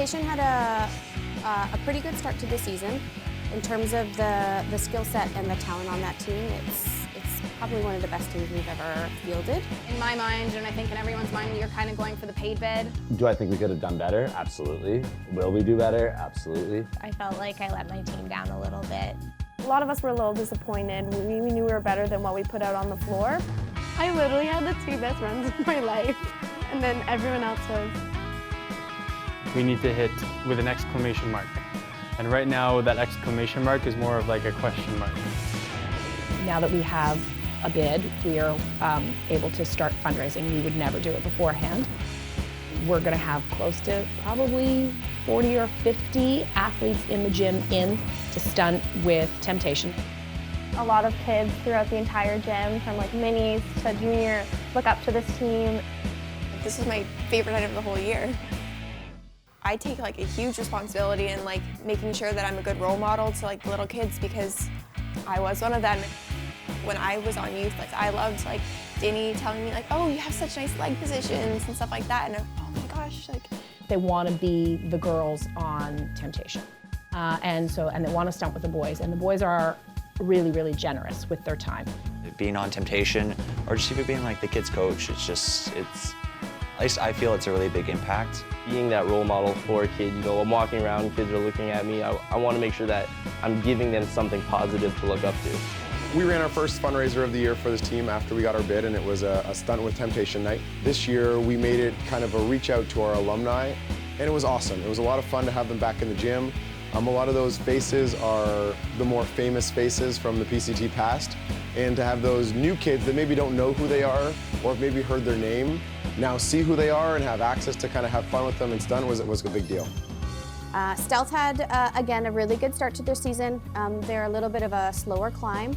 Temptation had a pretty good start to the season. In terms of the skill set and the talent on that team, it's probably one of the best teams we've ever fielded. In my mind, and I think in everyone's mind, you're kind of going for the paid bid. Do I think we could have done better? Absolutely. Will we do better? Absolutely. I felt like I let my team down a little bit. A lot of us were a little disappointed. We knew we were better than what we put out on the floor. I literally had the 2 best runs of my life, and then everyone else was. We need to hit with an exclamation mark. And right now, that exclamation mark is more of like a question mark. Now that we have a bid, we are able to start fundraising. We would never do it beforehand. We're gonna have close to probably 40 or 50 athletes in the gym in to stunt with Temptation. A lot of kids throughout the entire gym, from like minis to junior, look up to this team. This is my favorite night of the whole year. I take like a huge responsibility in like making sure that I'm a good role model to like the little kids, because I was one of them. When I was on youth, like I loved like Danny telling me like, oh, you have such nice leg positions and stuff like that, and oh my gosh, like. They want to be the girls on Temptation, and they want to stunt with the boys, and the boys are really, really generous with their time. Being on Temptation, or just even being like the kids' coach, at least I feel it's a really big impact. Being that role model for a kid, you know, I'm walking around, kids are looking at me. I want to make sure that I'm giving them something positive to look up to. We ran our first fundraiser of the year for this team after we got our bid, and it was a stunt with Temptation night. This year, we made it kind of a reach out to our alumni, and it was awesome. It was a lot of fun to have them back in the gym. A lot of those faces are the more famous faces from the PCT past, and to have those new kids that maybe don't know who they are, or have maybe heard their name, now see who they are and have access to kind of have fun with them and stunt was a big deal. Stealth had, again, a really good start to their season. They're a little bit of a slower climb.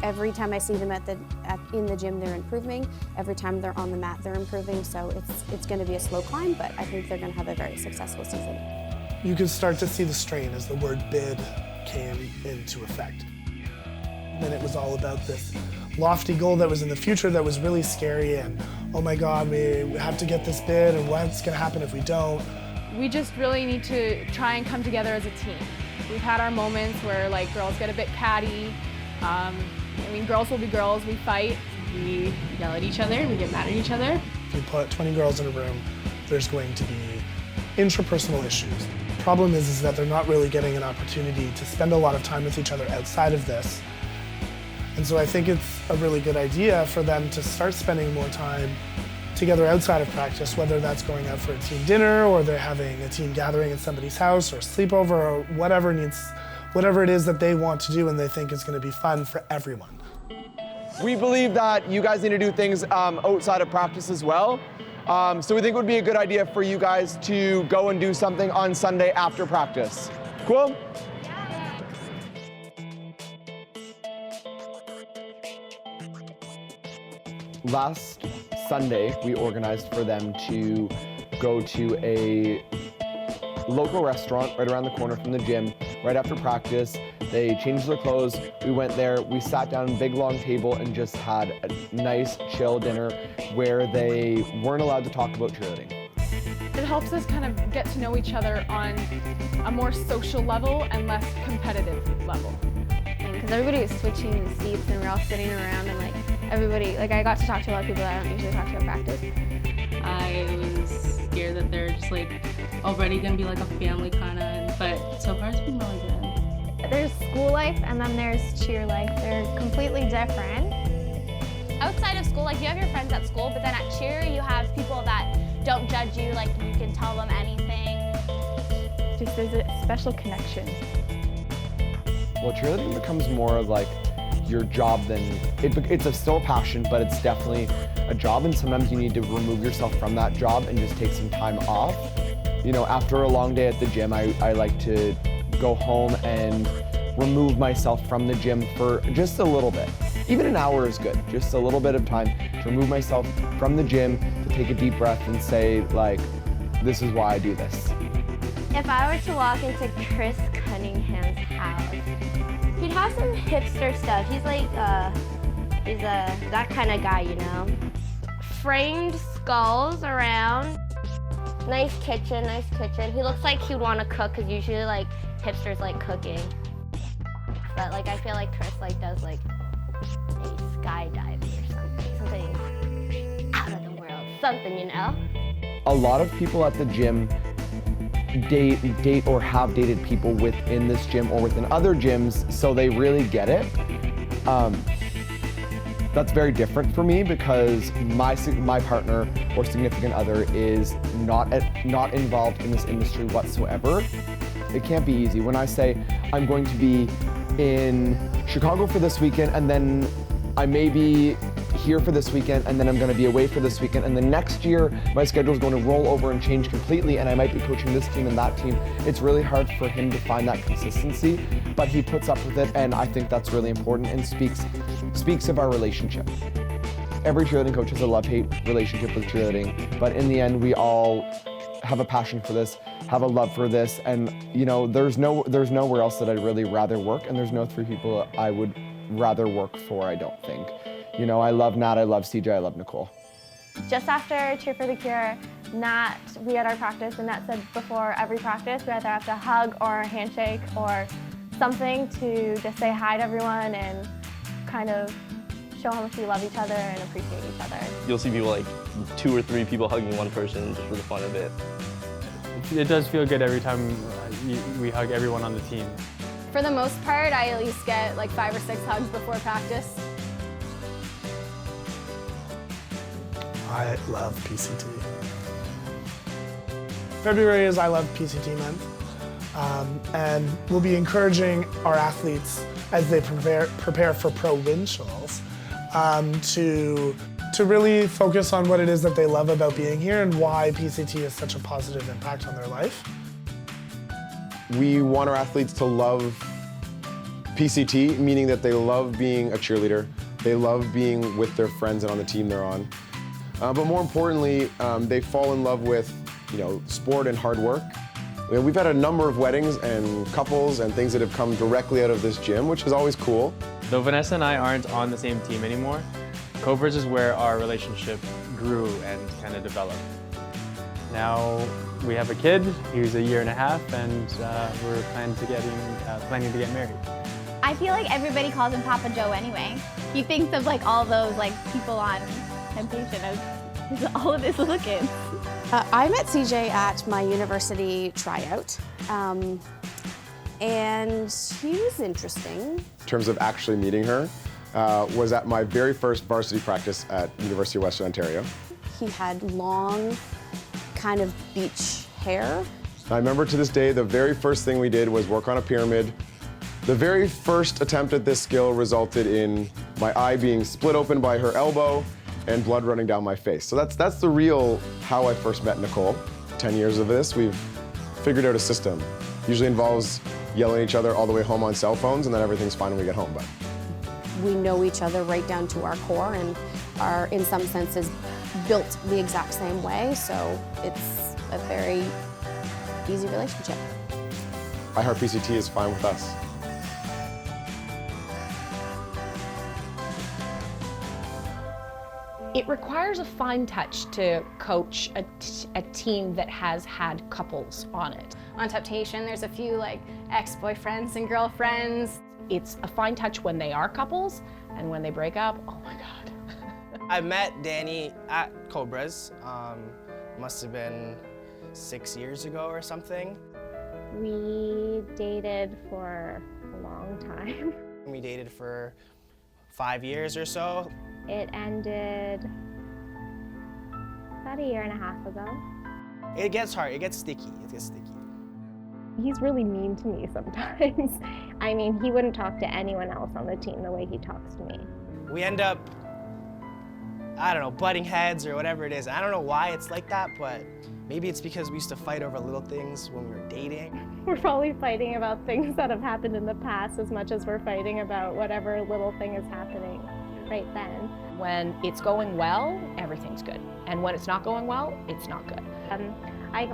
Every time I see them in the gym, they're improving. Every time they're on the mat, they're improving. So it's going to be a slow climb, but I think they're going to have a very successful season. You could start to see the strain as the word bid came into effect. And it was all about this lofty goal that was in the future that was really scary, and oh my God, we have to get this bid, and what's going to happen if we don't? We just really need to try and come together as a team. We've had our moments where like girls get a bit catty. I mean, girls will be girls, we fight. We yell at each other, we get mad at each other. If you put 20 girls in a room, there's going to be intrapersonal issues. The problem is that they're not really getting an opportunity to spend a lot of time with each other outside of this. And so I think it's a really good idea for them to start spending more time together outside of practice, whether that's going out for a team dinner, or they're having a team gathering at somebody's house, or a sleepover, or whatever it is that they want to do and they think is going to be fun for everyone. We believe that you guys need to do things outside of practice as well. So we think it would be a good idea for you guys to go and do something on Sunday after practice. Cool? Last Sunday, we organized for them to go to a local restaurant right around the corner from the gym right after practice. They changed their clothes, we went there, we sat down at a big long table and just had a nice chill dinner where they weren't allowed to talk about cheerleading. It helps us kind of get to know each other on a more social level and less competitive level. Because everybody was switching the seats and we're all sitting around, and like everybody, like I got to talk to a lot of people that I don't usually talk to at practice. I was scared that they're just like already gonna be like a family kind of, but so far it's been really good. There's school life and then there's cheer life. They're completely different. Outside of school, like you have your friends at school, but then at cheer you have people that don't judge you, like you can tell them anything. Just there's a special connection. Well, cheerleading becomes more of like your job than, it's still a passion, but it's definitely a job, and sometimes you need to remove yourself from that job and just take some time off. You know, after a long day at the gym, I like to go home and remove myself from the gym for just a little bit. Even an hour is good, just a little bit of time to remove myself from the gym, to take a deep breath and say, like, this is why I do this. If I were to walk into Chris Cunningham's house, he'd have some hipster stuff. He's like, that kind of guy, you know? Framed skulls around. Nice kitchen, nice kitchen. He looks like he'd want to cook because usually like hipsters like cooking. But like I feel like Chris like does like maybe skydiving or something out of the world, something, you know? A lot of people at the gym date or have dated people within this gym or within other gyms, so they really get it. That's very different for me because my partner or significant other is not involved in this industry whatsoever. It can't be easy. When I say I'm going to be in Chicago for this weekend and then I may be here for this weekend and then I'm going to be away for this weekend and then next year my schedule is going to roll over and change completely and I might be coaching this team and that team. It's really hard for him to find that consistency, but he puts up with it and I think that's really important and speaks of our relationship. Every cheerleading coach has a love-hate relationship with cheerleading, but in the end we all have a passion for this, have a love for this, and you know there's nowhere else that I'd really rather work, and there's no three people I would rather work for, I don't think. You know, I love Nat, I love CJ, I love Nicole. Just after Cheer for the Cure, we had our practice, and Nat said before every practice we either have to hug or handshake or something to just say hi to everyone and kind of show how much we love each other and appreciate each other. You'll see people like 2 or 3 people hugging one person just for the fun of it. It does feel good every time we hug everyone on the team. For the most part, I at least get like 5 or 6 hugs before practice. I love PCT. February is I Love PCT month, and we'll be encouraging our athletes as they prepare for provincials to really focus on what it is that they love about being here and why PCT has such a positive impact on their life. We want our athletes to love PCT, meaning that they love being a cheerleader, they love being with their friends and on the team they're on. But more importantly, they fall in love with, sport and hard work. We've had a number of weddings and couples and things that have come directly out of this gym, which is always cool. Though Vanessa and I aren't on the same team anymore, COBRAS is where our relationship grew and kind of developed. Now we have a kid, he's a year and a half, and we're planning to get married. I feel like everybody calls him Papa Joe anyway. He thinks of like all those like people on Temptation as all of his little kids. I met CJ at my university tryout, and he was interesting. In terms of actually meeting her, was at my very first varsity practice at University of Western Ontario. He had long, kind of beach hair. I remember to this day, the very first thing we did was work on a pyramid. The very first attempt at this skill resulted in my eye being split open by her elbow and blood running down my face. So that's the real how I first met Nicole. 10 years of this, we've figured out a system. Usually involves yelling at each other all the way home on cell phones, and then everything's fine when we get home. But we know each other right down to our core and are, in some senses, built the exact same way, so it's a very easy relationship. I heart PCT is fine with us. It requires a fine touch to coach a team that has had couples on it. On Temptation, there's a few like ex-boyfriends and girlfriends. It's a fine touch when they are couples, and when they break up, oh my God. I met Danny at COBRAS, must have been 6 years ago or something. We dated for a long time. We dated for 5 years or so. It ended about a year and a half ago. It gets hard, it gets sticky, He's really mean to me sometimes. I mean, he wouldn't talk to anyone else on the team the way he talks to me. We end up, I don't know, butting heads or whatever it is. I don't know why it's like that, but maybe it's because we used to fight over little things when we were dating. We're probably fighting about things that have happened in the past as much as we're fighting about whatever little thing is happening right then. When it's going well, everything's good. And when it's not going well, it's not good. I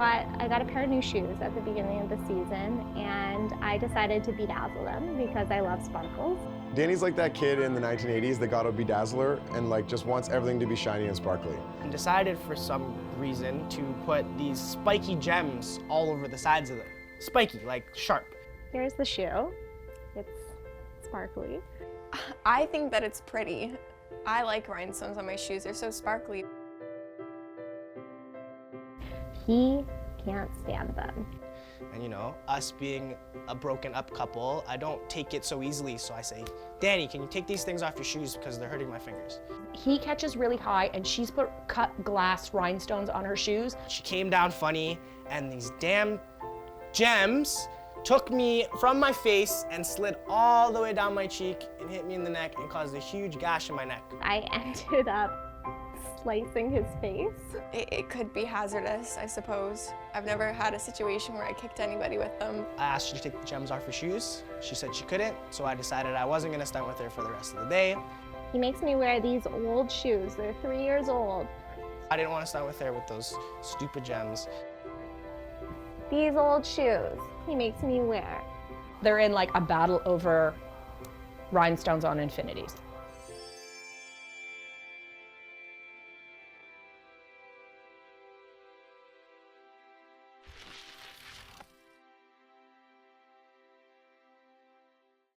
got a pair of new shoes at the beginning of the season, and I decided to bedazzle them because I love sparkles. Danny's like that kid in the 1980s that got a bedazzler and like just wants everything to be shiny and sparkly. And decided for some reason to put these spiky gems all over the sides of them. Spiky, like sharp. Here's the shoe. It's sparkly. I think that it's pretty. I like rhinestones on my shoes. They're so sparkly. He can't stand them. And you know, us being a broken up couple, I don't take it so easily, so I say, Danny, can you take these things off your shoes because they're hurting my fingers? He catches really high and she's put cut glass rhinestones on her shoes. She came down funny and these damn gems took me from my face and slid all the way down my cheek and hit me in the neck and caused a huge gash in my neck. I ended up slicing his face. It could be hazardous, I suppose. I've never had a situation where I kicked anybody with them. I asked her to take the gems off her shoes. She said she couldn't, so I decided I wasn't gonna stunt with her for the rest of the day. He makes me wear these old shoes. They're 3 years old. I didn't want to stunt with her with those stupid gems. These old shoes he makes me wear. They're in like a battle over rhinestones on infinities.